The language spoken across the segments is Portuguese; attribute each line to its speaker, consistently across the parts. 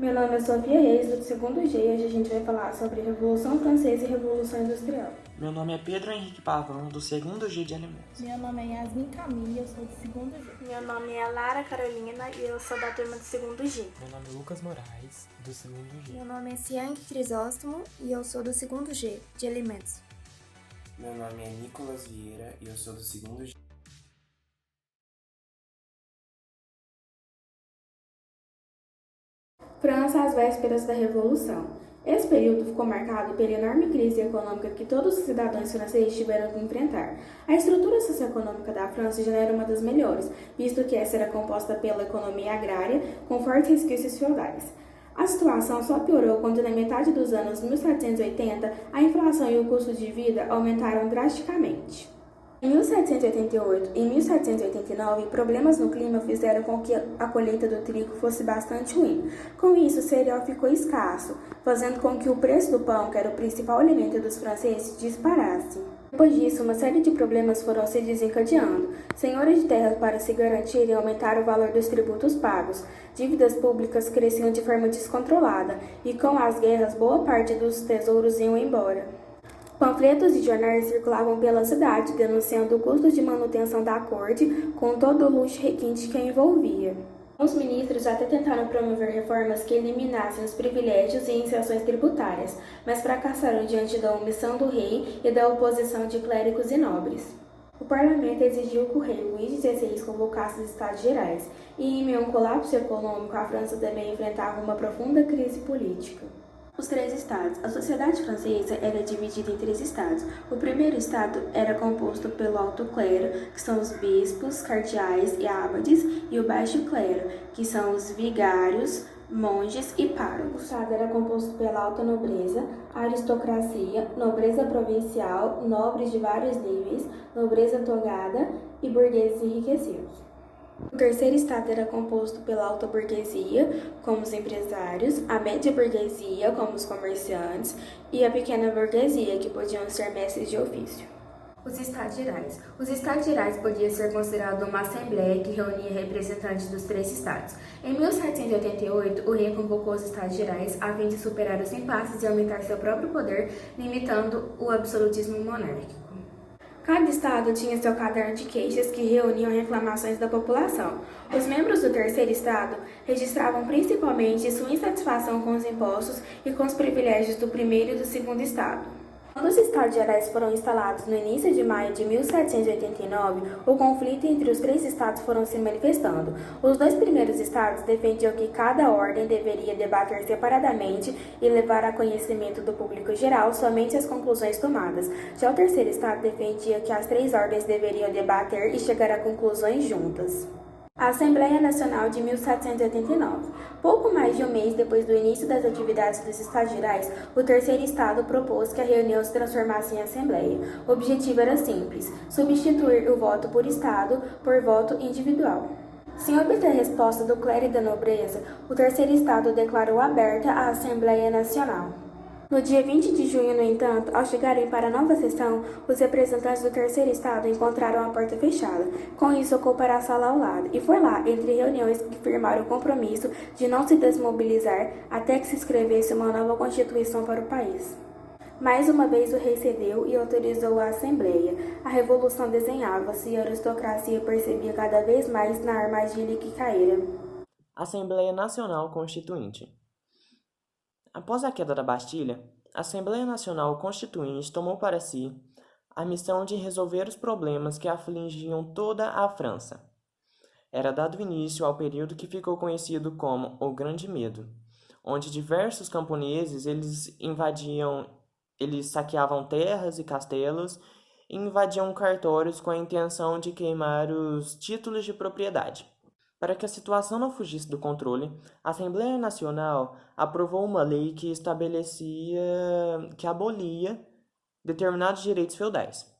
Speaker 1: Meu nome é Sofia Reis, do segundo G, e hoje a gente vai falar sobre Revolução Francesa e Revolução Industrial.
Speaker 2: Meu nome é Pedro Henrique Pavão, do segundo G de Alimentos.
Speaker 3: Meu nome é Yasmin Camille, eu sou do segundo G.
Speaker 4: Meu nome é Lara Carolina e eu sou da turma do segundo G.
Speaker 5: Meu nome é Lucas Moraes, do segundo G.
Speaker 6: Meu nome é Ciane Crisóstomo e eu sou do segundo G, de Alimentos.
Speaker 7: Meu nome é Nicolas Vieira e eu sou do segundo G.
Speaker 1: França às vésperas da Revolução. Esse período ficou marcado pela enorme crise econômica que todos os cidadãos franceses tiveram que enfrentar. A estrutura socioeconômica da França já era uma das melhores, visto que essa era composta pela economia agrária, com fortes resquícios feudais. A situação só piorou quando, na metade dos anos 1780, a inflação e o custo de vida aumentaram drasticamente. Em 1788 e 1789, problemas no clima fizeram com que a colheita do trigo fosse bastante ruim. Com isso, o cereal ficou escasso, fazendo com que o preço do pão, que era o principal alimento dos franceses, disparasse. Depois disso, uma série de problemas foram se desencadeando. Senhores de terras, para se garantirem, aumentaram o valor dos tributos pagos. Dívidas públicas cresciam de forma descontrolada, e com as guerras, boa parte dos tesouros iam embora. Panfletos e jornais circulavam pela cidade, denunciando o custo de manutenção da corte, com todo o luxo requinte que a envolvia. Os ministros até tentaram promover reformas que eliminassem os privilégios e isenções tributárias, mas fracassaram diante da omissão do rei e da oposição de clérigos e nobres. O parlamento exigiu que o rei Luís XVI convocasse os Estados Gerais, e em meio a um colapso econômico, a França também enfrentava uma profunda crise política. Os três estados. A sociedade francesa era dividida em três estados. O primeiro estado era composto pelo alto clero, que são os bispos, cardeais e abades, e o baixo clero, que são os vigários, monges e párocos. O estado era composto pela alta nobreza, aristocracia, nobreza provincial, nobres de vários níveis, nobreza togada e burgueses enriquecidos. O terceiro estado era composto pela alta burguesia, como os empresários, a média burguesia, como os comerciantes, e a pequena burguesia, que podiam ser mestres de ofício. Os Estados Gerais. Os Estados Gerais podia ser considerado uma assembleia que reunia representantes dos três estados. Em 1788, o rei convocou os Estados Gerais a fim de superar os impasses e aumentar seu próprio poder, limitando o absolutismo monárquico. Cada estado tinha seu caderno de queixas que reuniam reclamações da população. Os membros do terceiro estado registravam principalmente sua insatisfação com os impostos e com os privilégios do primeiro e do segundo estado. Quando os Estados Gerais foram instalados no início de maio de 1789, o conflito entre os três estados foram se manifestando. Os dois primeiros estados defendiam que cada ordem deveria debater separadamente e levar a conhecimento do público geral somente as conclusões tomadas. Já o terceiro estado defendia que as três ordens deveriam debater e chegar a conclusões juntas. A Assembleia Nacional de 1789. Pouco mais de um mês depois do início das atividades dos Estados Gerais, o terceiro estado propôs que a reunião se transformasse em assembleia. O objetivo era simples: substituir o voto por estado por voto individual. Sem obter resposta do clero e da nobreza, o terceiro estado declarou aberta a Assembleia Nacional. No dia 20 de junho, no entanto, ao chegarem para a nova sessão, os representantes do terceiro estado encontraram a porta fechada. Com isso, ocupou para a sala ao lado, e foi lá, entre reuniões, que firmaram o compromisso de não se desmobilizar até que se escrevesse uma nova constituição para o país. Mais uma vez o rei cedeu e autorizou a Assembleia. A revolução desenhava-se e a aristocracia percebia cada vez mais na armadilha que caíra.
Speaker 2: Assembleia Nacional Constituinte. Após a queda da Bastilha, a Assembleia Nacional Constituinte tomou para si a missão de resolver os problemas que afligiam toda a França. Era dado início ao período que ficou conhecido como o Grande Medo, onde diversos camponeses eles saqueavam terras e castelos e invadiam cartórios com a intenção de queimar os títulos de propriedade. Para que a situação não fugisse do controle, a Assembleia Nacional aprovou uma lei que abolia determinados direitos feudais.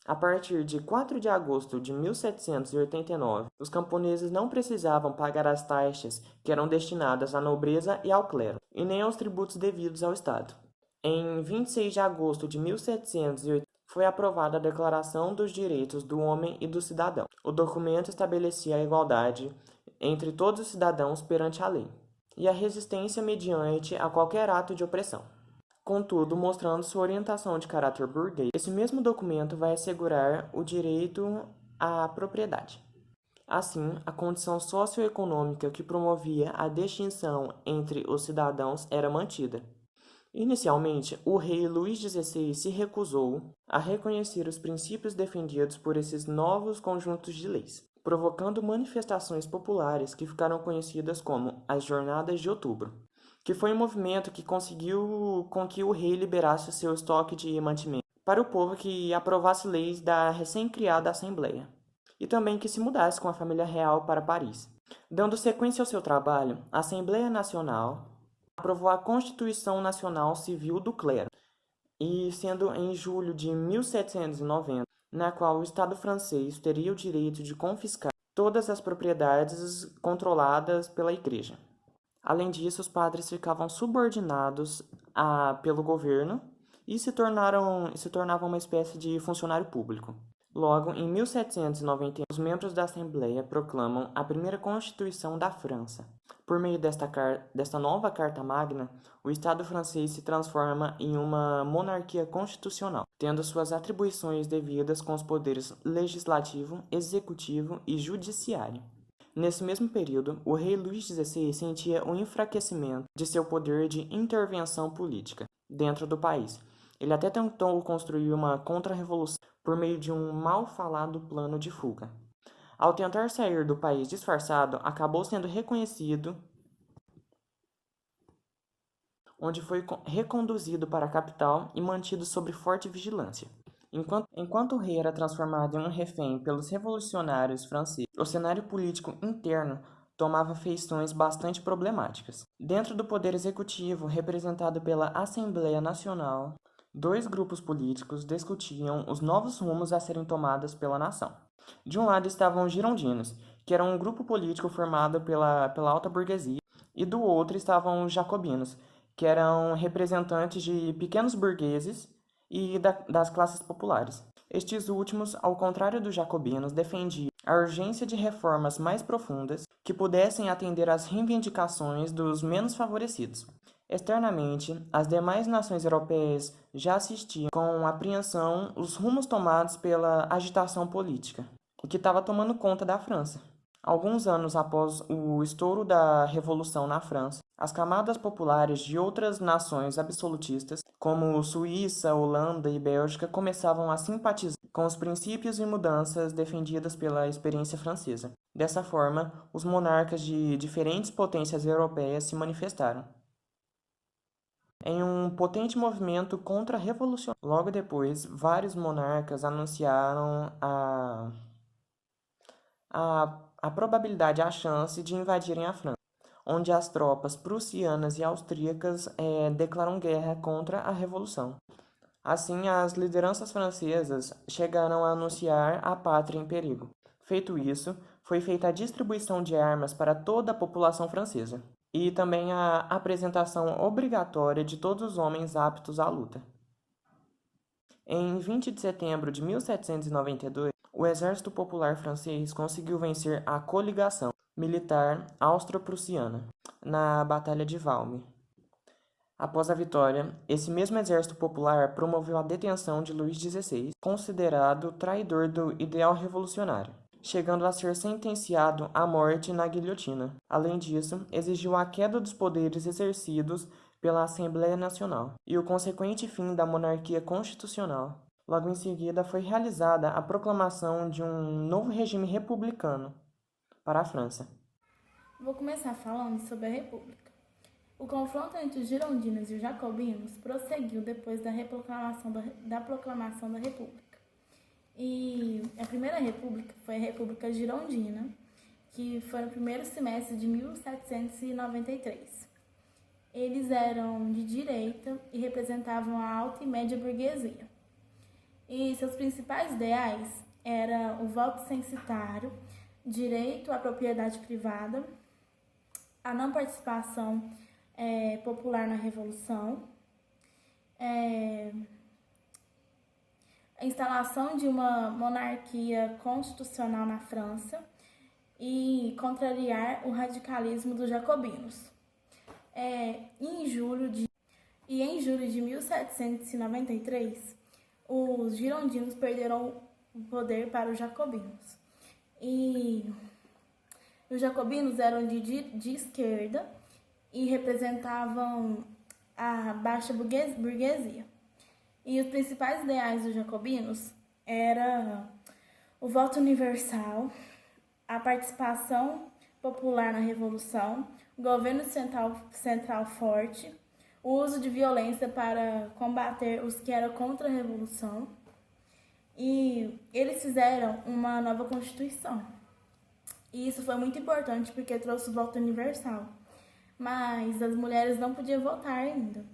Speaker 2: A partir de 4 de agosto de 1789, os camponeses não precisavam pagar as taxas que eram destinadas à nobreza e ao clero, e nem aos tributos devidos ao Estado. Em 26 de agosto de 1780, foi aprovada a Declaração dos Direitos do Homem e do Cidadão. O documento estabelecia a igualdade entre todos os cidadãos perante a lei. e a resistência mediante a qualquer ato de opressão. Contudo, mostrando sua orientação de caráter burguês, esse mesmo documento vai assegurar o direito à propriedade. Assim, a condição socioeconômica que promovia a distinção entre os cidadãos era mantida. Inicialmente, o rei Luís XVI se recusou a reconhecer os princípios defendidos por esses novos conjuntos de leis, provocando manifestações populares que ficaram conhecidas como as Jornadas de Outubro, que foi um movimento que conseguiu com que o rei liberasse o seu estoque de mantimento para o povo que aprovasse leis da recém-criada Assembleia, e também que se mudasse com a família real para Paris. Dando sequência ao seu trabalho, a Assembleia Nacional aprovou a Constituição Nacional Civil do Clero, e sendo em julho de 1790, na qual o Estado francês teria o direito de confiscar todas as propriedades controladas pela Igreja. Além disso, os padres ficavam subordinados pelo governo e se tornavam uma espécie de funcionário público. Logo, em 1791, os membros da Assembleia proclamam a primeira Constituição da França. Por meio desta nova Carta Magna, o Estado francês se transforma em uma monarquia constitucional, tendo suas atribuições devidas com os poderes legislativo, executivo e judiciário. Nesse mesmo período, o rei Luís XVI sentia um enfraquecimento de seu poder de intervenção política dentro do país. Ele até tentou construir uma contra-revolução por meio de um mal falado plano de fuga. Ao tentar sair do país disfarçado, acabou sendo reconhecido, onde foi reconduzido para a capital e mantido sob forte vigilância. Enquanto o rei era transformado em um refém pelos revolucionários franceses, o cenário político interno tomava feições bastante problemáticas. Dentro do poder executivo, representado pela Assembleia Nacional, dois grupos políticos discutiam os novos rumos a serem tomados pela nação. De um lado estavam os girondinos, que eram um grupo político formado pela alta burguesia, e do outro estavam os jacobinos, que eram representantes de pequenos burgueses e das classes populares. Estes últimos, ao contrário dos jacobinos, defendiam a urgência de reformas mais profundas que pudessem atender às reivindicações dos menos favorecidos. Externamente, as demais nações europeias já assistiam com apreensão os rumos tomados pela agitação política, o que estava tomando conta da França. Alguns anos após o estouro da Revolução na França, as camadas populares de outras nações absolutistas, como Suíça, Holanda e Bélgica, começavam a simpatizar com os princípios e mudanças defendidas pela experiência francesa. Dessa forma, os monarcas de diferentes potências europeias se manifestaram em um potente movimento contra-revolucionário. Logo depois, vários monarcas anunciaram a probabilidade, a chance de invadirem a França, onde as tropas prussianas e austríacas declaram guerra contra a Revolução. Assim, as lideranças francesas chegaram a anunciar a pátria em perigo. Feito isso, foi feita a distribuição de armas para toda a população francesa, e também a apresentação obrigatória de todos os homens aptos à luta. Em 20 de setembro de 1792, o Exército Popular Francês conseguiu vencer a coligação militar austro-prussiana na Batalha de Valmy. Após a vitória, esse mesmo Exército Popular promoveu a detenção de Luís XVI, considerado traidor do ideal revolucionário, chegando a ser sentenciado à morte na guilhotina. Além disso, exigiu a queda dos poderes exercidos pela Assembleia Nacional e o consequente fim da monarquia constitucional. Logo em seguida, foi realizada a proclamação de um novo regime republicano para a França.
Speaker 3: Vou começar falando sobre a República. O confronto entre os girondinos e os jacobinos prosseguiu depois da proclamação da República. E a primeira república foi a República Girondina, que foi no primeiro semestre de 1793. Eles eram de direita e representavam a alta e média burguesia. E seus principais ideais eram o voto censitário, direito à propriedade privada, a não participação popular na Revolução, a instalação de uma monarquia constitucional na França e contrariar o radicalismo dos jacobinos. Em julho de 1793, os girondinos perderam o poder para os jacobinos. E os jacobinos eram de esquerda e representavam a baixa burguesia. E os principais ideais dos jacobinos eram o voto universal, a participação popular na revolução, o governo central forte, o uso de violência para combater os que eram contra a revolução. E eles fizeram uma nova constituição. E isso foi muito importante porque trouxe o voto universal. Mas as mulheres não podiam votar ainda.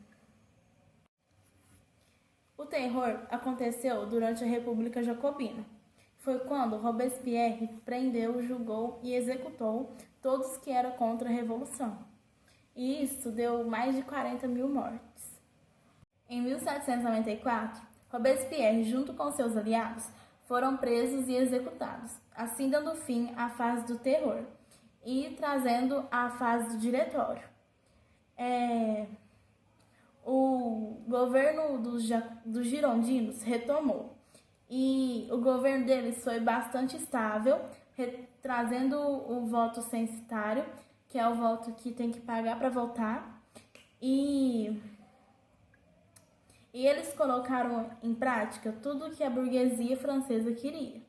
Speaker 3: O terror aconteceu durante a República Jacobina. Foi quando Robespierre prendeu, julgou e executou todos que eram contra a Revolução. E isso deu mais de 40 mil mortes. Em 1794, Robespierre, junto com seus aliados, foram presos e executados, assim dando fim à fase do terror e trazendo a fase do diretório. O governo dos girondinos retomou e o governo deles foi bastante estável, trazendo o voto censitário, que é o voto que tem que pagar para votar, e eles colocaram em prática tudo o que a burguesia francesa queria.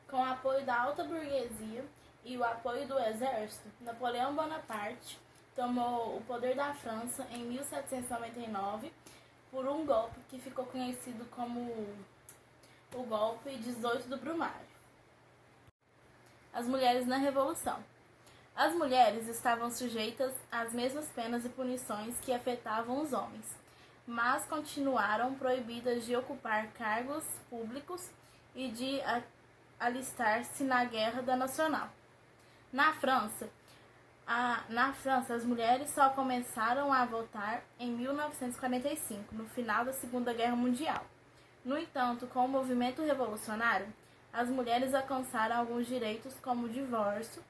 Speaker 3: Com o apoio da alta burguesia e o apoio do exército, Napoleão Bonaparte tomou o poder da França em 1799 por um golpe que ficou conhecido como o golpe 18 do Brumário. As mulheres na Revolução. As mulheres estavam sujeitas às mesmas penas e punições que afetavam os homens, mas continuaram proibidas de ocupar cargos públicos e de alistar-se na Guerra da Nacional. Na França, as mulheres só começaram a votar em 1945, no final da Segunda Guerra Mundial. No entanto, com o movimento revolucionário, as mulheres alcançaram alguns direitos como o divórcio.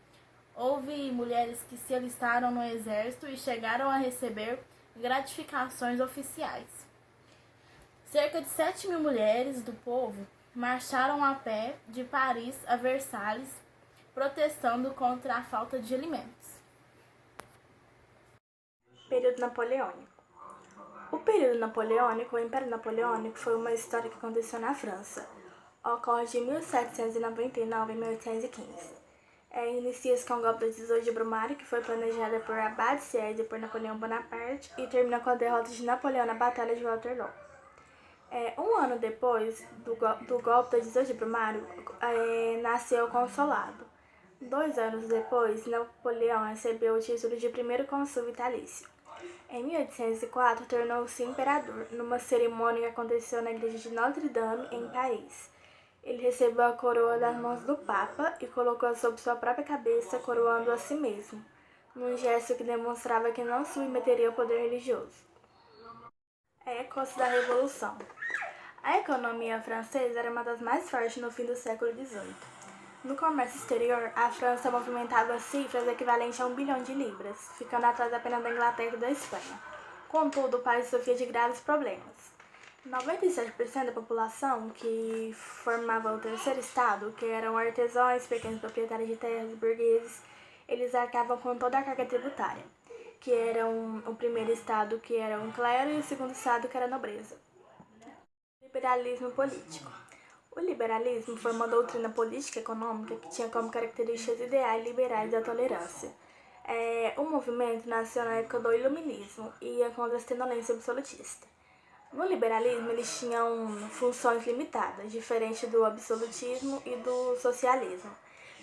Speaker 3: Houve mulheres que se alistaram no exército e chegaram a receber gratificações oficiais. Cerca de 7 mil mulheres do povo marcharam a pé de Paris a Versalhes, protestando contra a falta de alimentos.
Speaker 4: Período napoleônico. O período napoleônico, o Império Napoleônico, foi uma história que aconteceu na França. Ocorre de 1799 a 1815. Inicia-se com o golpe do 18 de Brumário, que foi planejada por Abad Sieyes e por Napoleão Bonaparte, e termina com a derrota de Napoleão na Batalha de Waterloo. Um ano depois do golpe do 18 de Brumário, nasceu o Consulado. 2 anos depois, Napoleão recebeu o título de primeiro cônsul vitalício. Em 1804, tornou-se imperador, numa cerimônia que aconteceu na igreja de Notre-Dame, em Paris. Ele recebeu a coroa das mãos do Papa e colocou-a sobre sua própria cabeça, coroando a si mesmo, num gesto que demonstrava que não se submeteria ao poder religioso. Ecos da Revolução. A economia francesa era uma das mais fortes no fim do século XVIII. No comércio exterior, a França movimentava cifras equivalentes a 1 bilhão de libras, ficando atrás apenas da Inglaterra e da Espanha. Contudo, o país sofria de graves problemas. 97% da população que formava o terceiro estado, que eram artesãos, pequenos proprietários de terras e burgueses, eles arcavam com toda a carga tributária, que eram o primeiro estado, que era um clero, e o segundo estado, que era a nobreza. Liberalismo político. O liberalismo foi uma doutrina política e econômica que tinha como características ideais liberais da tolerância. O movimento nasceu na época do iluminismo e ia contra a tenolência absolutista. No liberalismo, eles tinham funções limitadas, diferente do absolutismo e do socialismo,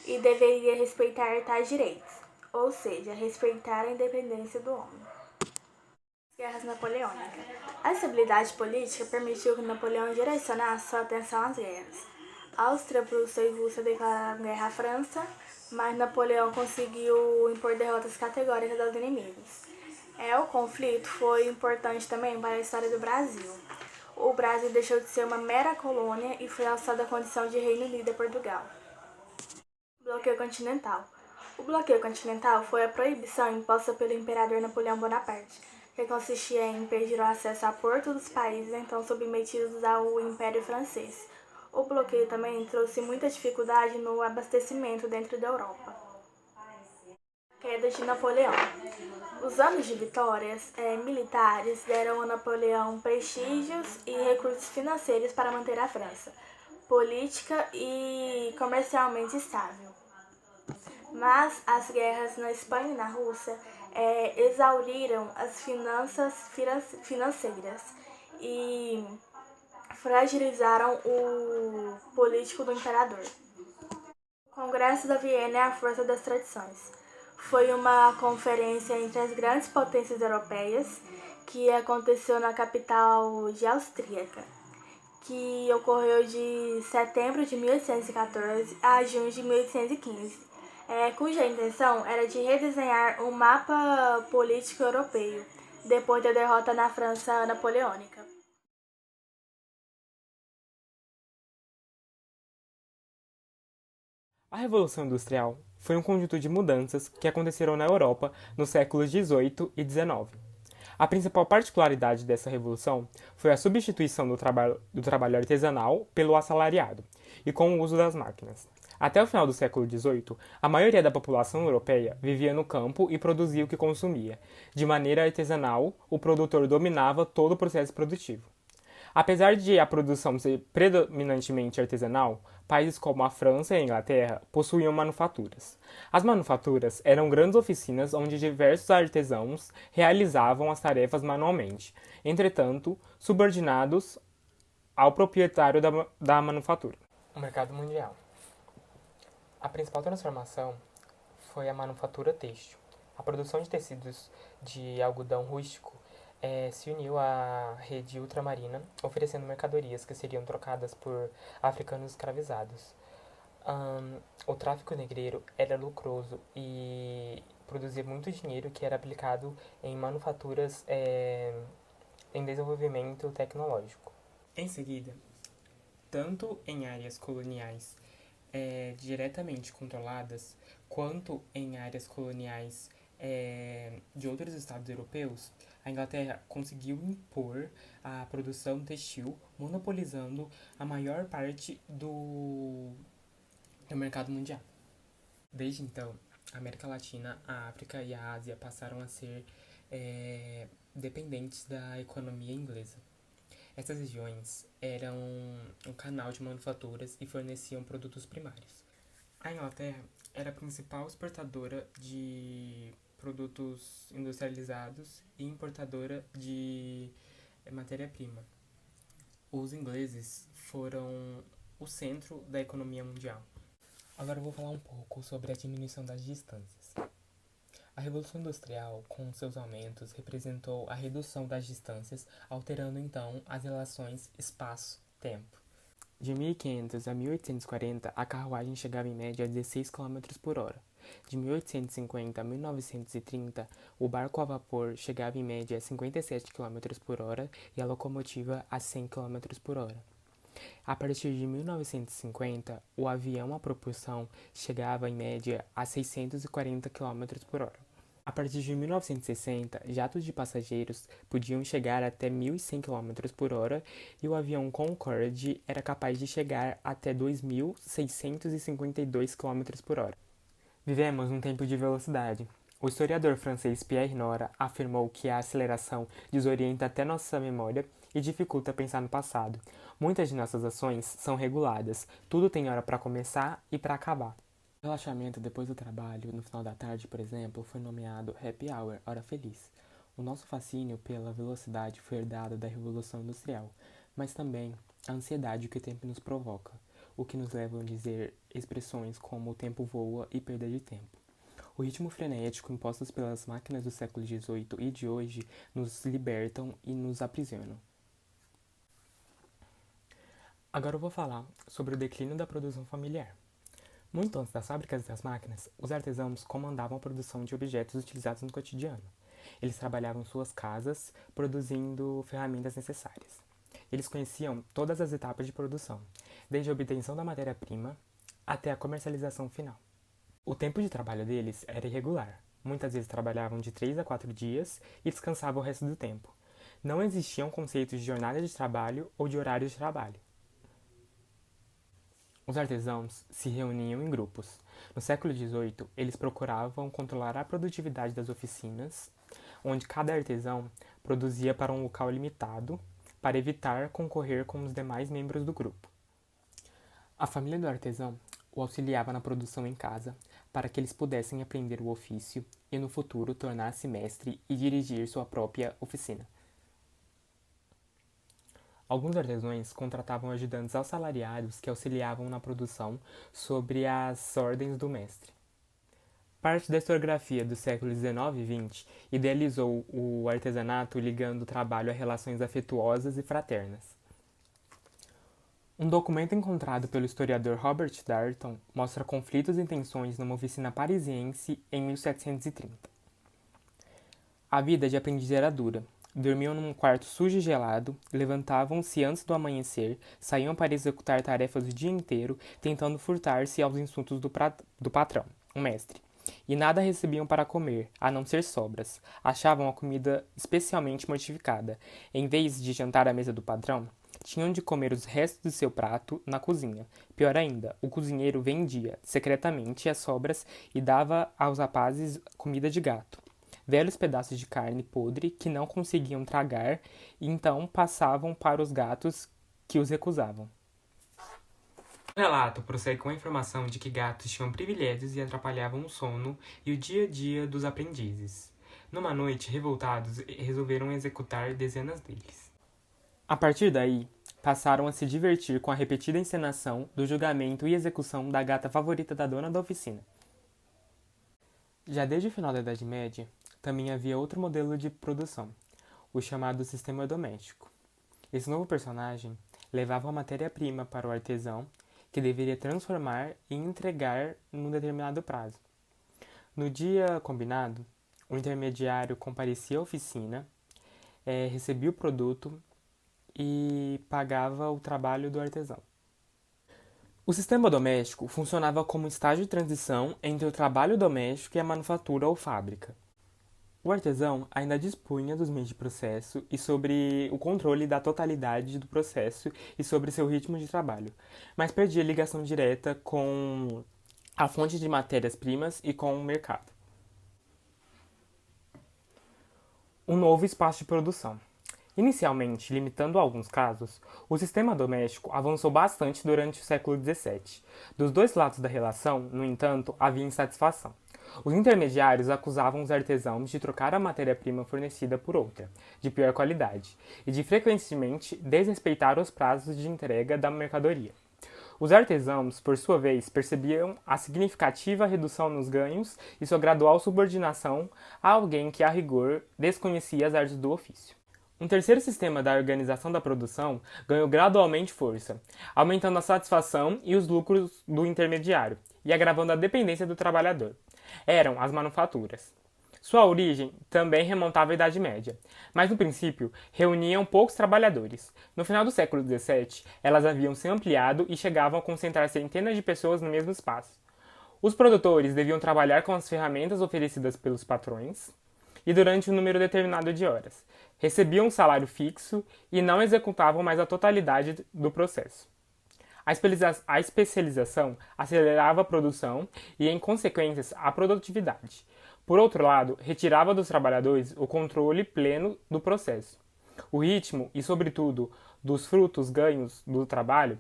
Speaker 4: e deveria respeitar tais direitos, ou seja, respeitar a independência do homem. Guerras napoleônicas. A estabilidade política permitiu que Napoleão direcionasse sua atenção às guerras. Áustria, Prússia e Rússia declararam guerra à França, mas Napoleão conseguiu impor derrotas categóricas aos inimigos. O conflito foi importante também para a história do Brasil. O Brasil deixou de ser uma mera colônia e foi alçado à condição de Reino Unido a Portugal. Bloqueio continental. O bloqueio continental foi a proibição imposta pelo imperador Napoleão Bonaparte, que consistia em impedir o acesso a porto dos países então submetidos ao Império Francês. O bloqueio também trouxe muita dificuldade no abastecimento dentro da Europa. Queda de Napoleão. Os anos de vitórias militares deram a Napoleão prestígios e recursos financeiros para manter a França política e comercialmente estável. Mas as guerras na Espanha e na Rússia exauriram as finanças financeiras e fragilizaram o político do imperador. O Congresso da Viena é a força das tradições. Foi uma conferência entre as grandes potências europeias que aconteceu na capital de austríaca, que ocorreu de setembro de 1814 a junho de 1815, cuja intenção era de redesenhar um mapa político europeu, depois da derrota na França napoleônica.
Speaker 5: A Revolução Industrial foi um conjunto de mudanças que aconteceram na Europa nos séculos XVIII e XIX. A principal particularidade dessa revolução foi a substituição do trabalho artesanal pelo assalariado e com o uso das máquinas. Até o final do século XVIII, a maioria da população europeia vivia no campo e produzia o que consumia. De maneira artesanal, o produtor dominava todo o processo produtivo. Apesar de a produção ser predominantemente artesanal, países como a França e a Inglaterra possuíam manufaturas. As manufaturas eram grandes oficinas onde diversos artesãos realizavam as tarefas manualmente, entretanto, subordinados ao proprietário da manufatura. O mercado mundial. A principal transformação foi a manufatura têxtil. A produção de tecidos de algodão rústico se uniu à rede ultramarina, oferecendo mercadorias que seriam trocadas por africanos escravizados. O tráfico negreiro era lucroso e produzia muito dinheiro que era aplicado em manufaturas em desenvolvimento tecnológico. Em seguida, tanto em áreas coloniais diretamente controladas, quanto em áreas coloniais de outros estados europeus, a Inglaterra conseguiu impor a produção textil, monopolizando a maior parte do mercado mundial. Desde então, a América Latina, a África e a Ásia passaram a ser dependentes da economia inglesa. Essas regiões eram um canal de manufaturas e forneciam produtos primários. A Inglaterra era a principal exportadora de produtos industrializados e importadora de matéria-prima. Os ingleses foram o centro da economia mundial. Agora eu vou falar um pouco sobre a diminuição das distâncias. A Revolução Industrial, com seus aumentos, representou a redução das distâncias, alterando então as relações espaço-tempo. De 1500 a 1840, a carruagem chegava em média a 16 km por hora. De 1850 a 1930, o barco a vapor chegava em média a 57 km por hora e a locomotiva a 100 km por hora. A partir de 1950, o avião a propulsão chegava em média a 640 km por hora. A partir de 1960, jatos de passageiros podiam chegar até 1.100 km por hora e o avião Concorde era capaz de chegar até 2.652 km por hora. Vivemos um tempo de velocidade. O historiador francês Pierre Nora afirmou que a aceleração desorienta até nossa memória e dificulta pensar no passado. Muitas de nossas ações são reguladas, tudo tem hora para começar e para acabar. O relaxamento depois do trabalho, no final da tarde, por exemplo, foi nomeado Happy Hour, hora feliz. O nosso fascínio pela velocidade foi herdado da Revolução Industrial, mas também a ansiedade que o tempo nos provoca, o que nos leva a dizer expressões como o tempo voa e perda de tempo. O ritmo frenético impostos pelas máquinas do século XVIII e de hoje nos libertam e nos aprisionam. Agora eu vou falar sobre o declínio da produção familiar. Muito antes das fábricas e das máquinas, os artesãos comandavam a produção de objetos utilizados no cotidiano. Eles trabalhavam em suas casas, produzindo ferramentas necessárias. Eles conheciam todas as etapas de produção, desde a obtenção da matéria-prima até a comercialização final. O tempo de trabalho deles era irregular. Muitas vezes trabalhavam de 3 a 4 dias e descansavam o resto do tempo. Não existiam conceitos de jornada de trabalho ou de horário de trabalho. Os artesãos se reuniam em grupos. No século XVIII, eles procuravam controlar a produtividade das oficinas, onde cada artesão produzia para um local limitado, para evitar concorrer com os demais membros do grupo. A família do artesão o auxiliava na produção em casa, para que eles pudessem aprender o ofício e no futuro tornar-se mestre e dirigir sua própria oficina. Alguns artesãos contratavam ajudantes assalariados que auxiliavam na produção sobre as ordens do mestre. Parte da historiografia do século XIX e XX idealizou o artesanato ligando o trabalho a relações afetuosas e fraternas. Um documento encontrado pelo historiador Robert Darnton mostra conflitos e tensões numa oficina parisiense em 1730. A vida de aprendiz era dura. Dormiam num quarto sujo e gelado, levantavam-se antes do amanhecer, saíam para executar tarefas o dia inteiro, tentando furtar-se aos insultos do patrão, o mestre. E nada recebiam para comer, a não ser sobras. Achavam a comida especialmente mortificada. Em vez de jantar à mesa do patrão, tinham de comer os restos do seu prato na cozinha. Pior ainda, o cozinheiro vendia, secretamente, as sobras e dava aos rapazes comida de gato. Velhos pedaços de carne podre que não conseguiam tragar e então passavam para os gatos que os recusavam. O relato prossegue com a informação de que gatos tinham privilégios e atrapalhavam o sono e o dia a dia dos aprendizes. Numa noite, revoltados, resolveram executar dezenas deles. A partir daí, passaram a se divertir com a repetida encenação do julgamento e execução da gata favorita da dona da oficina. Já desde o final da Idade Média, também havia outro modelo de produção, o chamado sistema doméstico. Esse novo personagem levava a matéria-prima para o artesão, que deveria transformar e entregar num determinado prazo. No dia combinado, o intermediário comparecia à oficina, recebia o produto e pagava o trabalho do artesão. O sistema doméstico funcionava como estágio de transição entre o trabalho doméstico e a manufatura ou fábrica. O artesão ainda dispunha dos meios de processo e sobre o controle da totalidade do processo e sobre seu ritmo de trabalho, mas perdia ligação direta com a fonte de matérias-primas e com o mercado. Um novo espaço de produção. Inicialmente, limitando a alguns casos, o sistema doméstico avançou bastante durante o século XVII. Dos dois lados da relação, no entanto, havia insatisfação. Os intermediários acusavam os artesãos de trocar a matéria-prima fornecida por outra, de pior qualidade, e de frequentemente desrespeitar os prazos de entrega da mercadoria. Os artesãos, por sua vez, percebiam a significativa redução nos ganhos e sua gradual subordinação a alguém que, a rigor, desconhecia as artes do ofício. Um terceiro sistema da organização da produção ganhou gradualmente força, aumentando a satisfação e os lucros do intermediário e agravando a dependência do trabalhador. Eram as manufaturas. Sua origem também remontava à Idade Média, mas no princípio reuniam poucos trabalhadores. No final do século XVII, elas haviam se ampliado e chegavam a concentrar centenas de pessoas no mesmo espaço. Os produtores deviam trabalhar com as ferramentas oferecidas pelos patrões e durante um número determinado de horas. Recebiam um salário fixo e não executavam mais a totalidade do processo. A especialização acelerava a produção e, em consequências, a produtividade. Por outro lado, retirava dos trabalhadores o controle pleno do processo. O ritmo e, sobretudo, dos frutos ganhos do trabalho.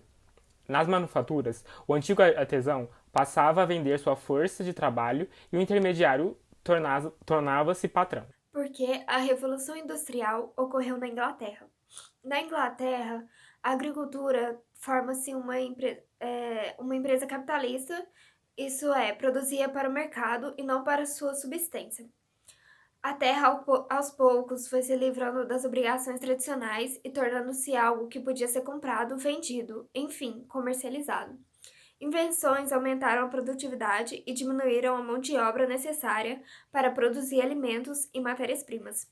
Speaker 5: Nas manufaturas, o antigo artesão passava a vender sua força de trabalho e o intermediário tornava-se patrão.
Speaker 6: Porque a Revolução Industrial ocorreu na Inglaterra. Na Inglaterra, a agricultura forma-se uma empresa capitalista, isso é, produzia para o mercado e não para sua subsistência. A terra, aos poucos, foi se livrando das obrigações tradicionais e tornando-se algo que podia ser comprado, vendido, enfim, comercializado. Invenções aumentaram a produtividade e diminuíram a mão de obra necessária para produzir alimentos e matérias-primas.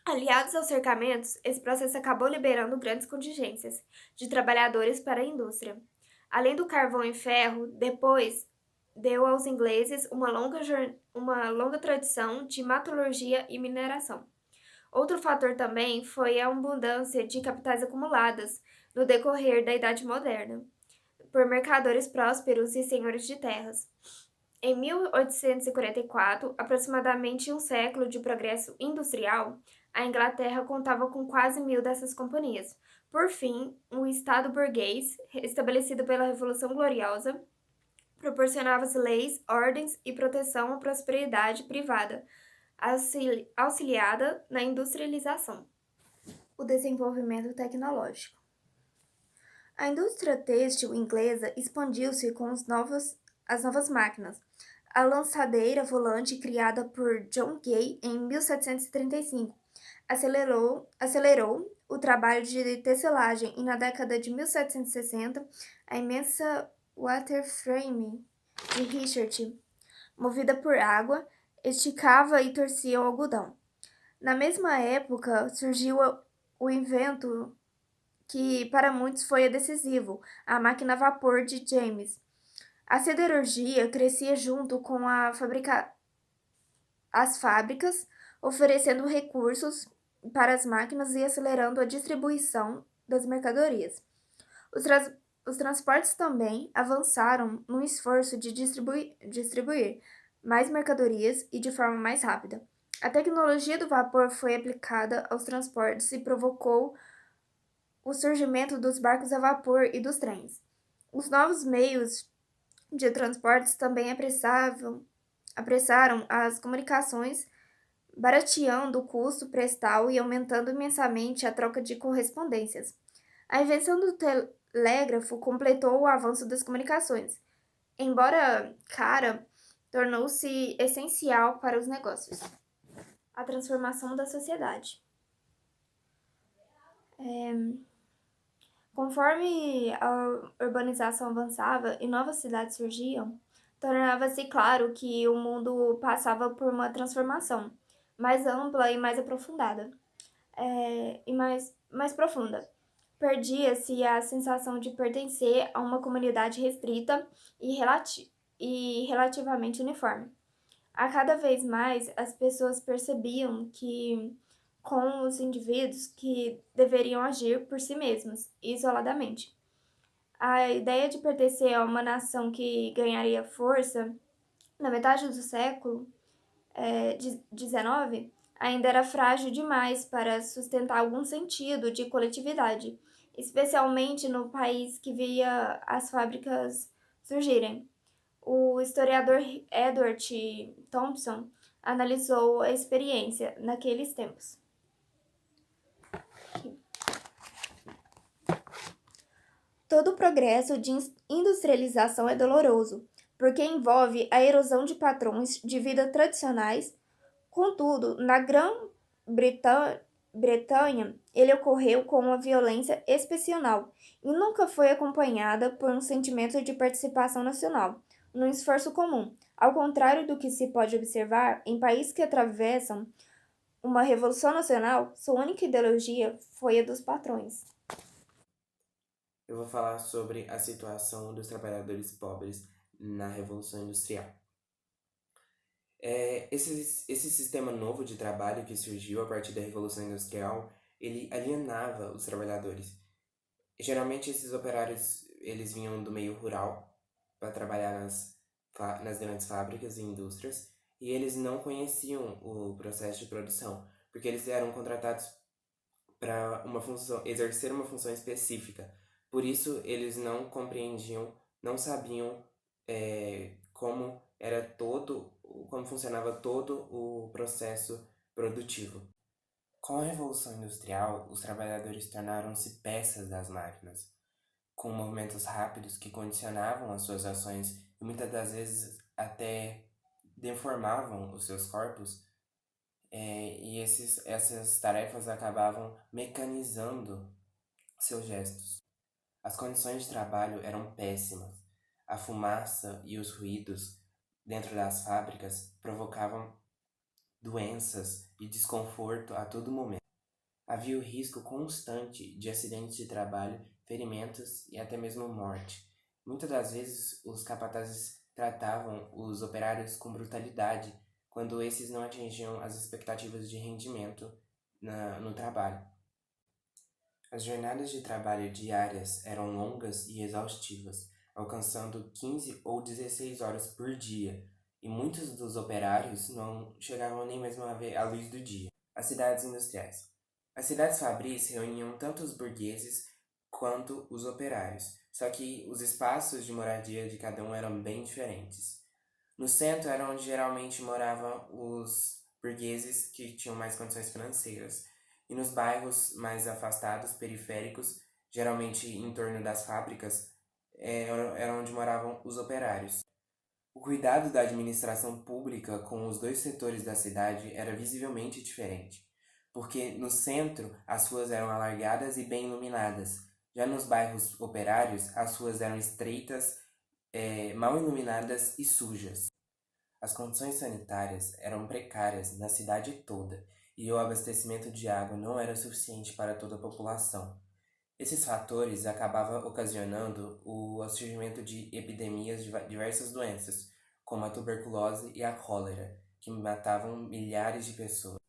Speaker 6: Aliados aos cercamentos, esse processo acabou liberando grandes contingências de trabalhadores para a indústria. Além do carvão e ferro, depois deu aos ingleses uma longa tradição de metalurgia e mineração. Outro fator também foi a abundância de capitais acumuladas no decorrer da Idade Moderna por mercadores prósperos e senhores de terras. Em 1844, aproximadamente um século de progresso industrial, a Inglaterra contava com quase 1.000 dessas companhias. Por fim, o Estado burguês, estabelecido pela Revolução Gloriosa, proporcionava leis, ordens e proteção à prosperidade privada, auxiliada na industrialização. O desenvolvimento tecnológico. A indústria têxtil inglesa expandiu-se com as novas máquinas. A lançadeira volante, criada por John Gay em 1735, acelerou o trabalho de tecelagem e, na década de 1760, a imensa waterframe de Richard, movida por água, esticava e torcia o algodão. Na mesma época, surgiu o invento que para muitos foi decisivo, a máquina a vapor de James. A siderurgia crescia junto com as fábricas, oferecendo recursos para as máquinas e acelerando a distribuição das mercadorias. Os transportes também avançaram no esforço de distribuir mais mercadorias e de forma mais rápida. A tecnologia do vapor foi aplicada aos transportes e provocou o surgimento dos barcos a vapor e dos trens. Os novos meios de transportes também apressaram as comunicações, barateando o custo prestal e aumentando imensamente a troca de correspondências. A invenção do telégrafo completou o avanço das comunicações. Embora cara, tornou-se essencial para os negócios. A transformação da sociedade. Conforme a urbanização avançava e novas cidades surgiam, tornava-se claro que o mundo passava por uma transformação mais ampla e mais aprofundada. Mais profunda. Perdia-se a sensação de pertencer a uma comunidade restrita e relativamente uniforme. A cada vez mais, as pessoas percebiam que com os indivíduos que deveriam agir por si mesmos, isoladamente. A ideia de pertencer a uma nação que ganharia força na metade do século XIX ainda era frágil demais para sustentar algum sentido de coletividade, especialmente no país que via as fábricas surgirem. O historiador Edward Thompson analisou a experiência naqueles tempos. Todo o progresso de industrialização é doloroso, porque envolve a erosão de padrões de vida tradicionais. Contudo, na Grã-Bretanha, ele ocorreu com uma violência excepcional e nunca foi acompanhada por um sentimento de participação nacional, num esforço comum, ao contrário do que se pode observar em países que atravessam uma revolução nacional. Sua única ideologia foi a dos patrões.
Speaker 7: Eu vou falar sobre a situação dos trabalhadores pobres na Revolução Industrial. Esse sistema novo de trabalho que surgiu a partir da Revolução Industrial, ele alienava os trabalhadores. Geralmente esses operários eles vinham do meio rural para trabalhar nas grandes fábricas e indústrias, e eles não conheciam o processo de produção, porque eles eram contratados para exercer uma função específica. Por isso, eles não compreendiam, não sabiam como funcionava todo o processo produtivo. Com a Revolução Industrial, os trabalhadores tornaram-se peças das máquinas, com movimentos rápidos que condicionavam as suas ações e muitas das vezes até deformavam os seus corpos, e essas tarefas acabavam mecanizando seus gestos. As condições de trabalho eram péssimas. A fumaça e os ruídos dentro das fábricas provocavam doenças e desconforto a todo momento. Havia o risco constante de acidentes de trabalho, ferimentos e até mesmo morte. Muitas das vezes os capatazes tratavam os operários com brutalidade quando esses não atingiam as expectativas de rendimento no trabalho. As jornadas de trabalho diárias eram longas e exaustivas, alcançando 15 ou 16 horas por dia, e muitos dos operários não chegavam nem mesmo a ver a luz do dia. As cidades industriais. As cidades fabris reuniam tanto os burgueses quanto os operários, só que os espaços de moradia de cada um eram bem diferentes. No centro era onde geralmente moravam os burgueses que tinham mais condições financeiras, e nos bairros mais afastados, periféricos, geralmente em torno das fábricas, era onde moravam os operários. O cuidado da administração pública com os dois setores da cidade era visivelmente diferente, porque no centro as ruas eram alargadas e bem iluminadas, já nos bairros operários as ruas eram estreitas, mal iluminadas e sujas. As condições sanitárias eram precárias na cidade toda e o abastecimento de água não era suficiente para toda a população. Esses fatores acabavam ocasionando o surgimento de epidemias de diversas doenças, como a tuberculose e a cólera, que matavam milhares de pessoas.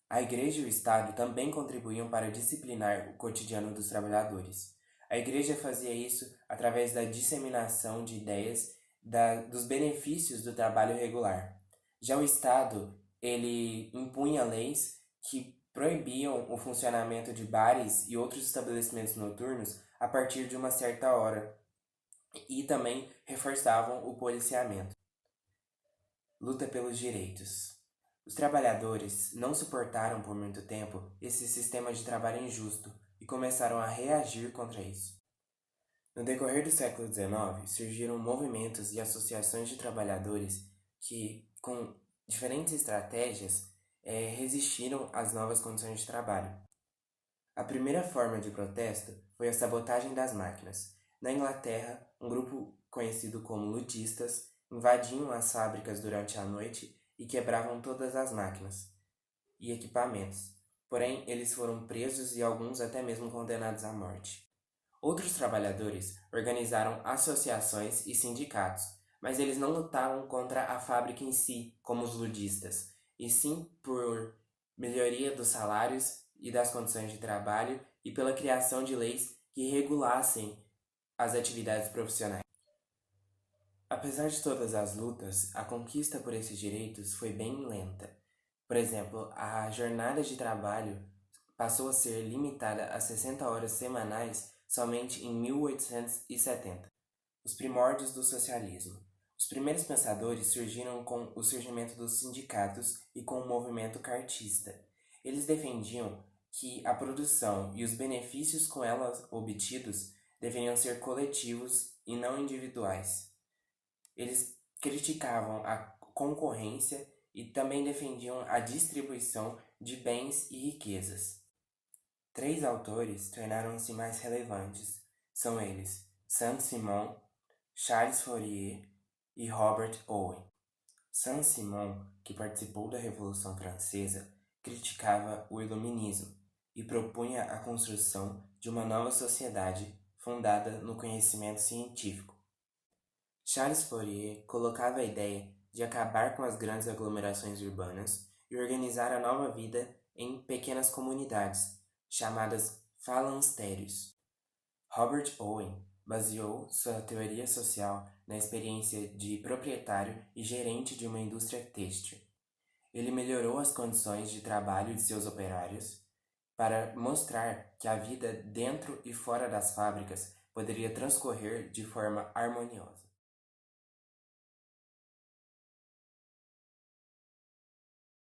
Speaker 7: A Igreja e o Estado também contribuíam para disciplinar o cotidiano dos trabalhadores. A Igreja fazia isso através da disseminação de ideias dos benefícios do trabalho regular. Já o Estado, ele impunha leis que proibiam o funcionamento de bares e outros estabelecimentos noturnos a partir de uma certa hora e também reforçavam o policiamento. Luta pelos direitos. Os trabalhadores não suportaram por muito tempo esse sistema de trabalho injusto e começaram a reagir contra isso. No decorrer do século XIX, surgiram movimentos e associações de trabalhadores que, com diferentes estratégias, resistiram às novas condições de trabalho. A primeira forma de protesto foi a sabotagem das máquinas. Na Inglaterra, um grupo conhecido como ludistas invadiam as fábricas durante a noite e quebravam todas as máquinas e equipamentos. Porém, eles foram presos e alguns até mesmo condenados à morte. Outros trabalhadores organizaram associações e sindicatos, mas eles não lutavam contra a fábrica em si, como os ludistas, e sim por melhoria dos salários e das condições de trabalho e pela criação de leis que regulassem as atividades profissionais. Apesar de todas as lutas, a conquista por esses direitos foi bem lenta. Por exemplo, a jornada de trabalho passou a ser limitada a 60 horas semanais somente em 1870, os primórdios do socialismo. Os primeiros pensadores surgiram com o surgimento dos sindicatos e com o movimento cartista. Eles defendiam que a produção e os benefícios com ela obtidos deveriam ser coletivos e não individuais. Eles criticavam a concorrência e também defendiam a distribuição de bens e riquezas. 3 autores tornaram-se mais relevantes. São eles Saint-Simon, Charles Fourier e Robert Owen. Saint-Simon, que participou da Revolução Francesa, criticava o iluminismo e propunha a construção de uma nova sociedade fundada no conhecimento científico. Charles Fourier colocava a ideia de acabar com as grandes aglomerações urbanas e organizar a nova vida em pequenas comunidades, chamadas falancérios. Robert Owen baseou sua teoria social na experiência de proprietário e gerente de uma indústria têxtil. Ele melhorou as condições de trabalho de seus operários para mostrar que a vida dentro e fora das fábricas poderia transcorrer de forma harmoniosa.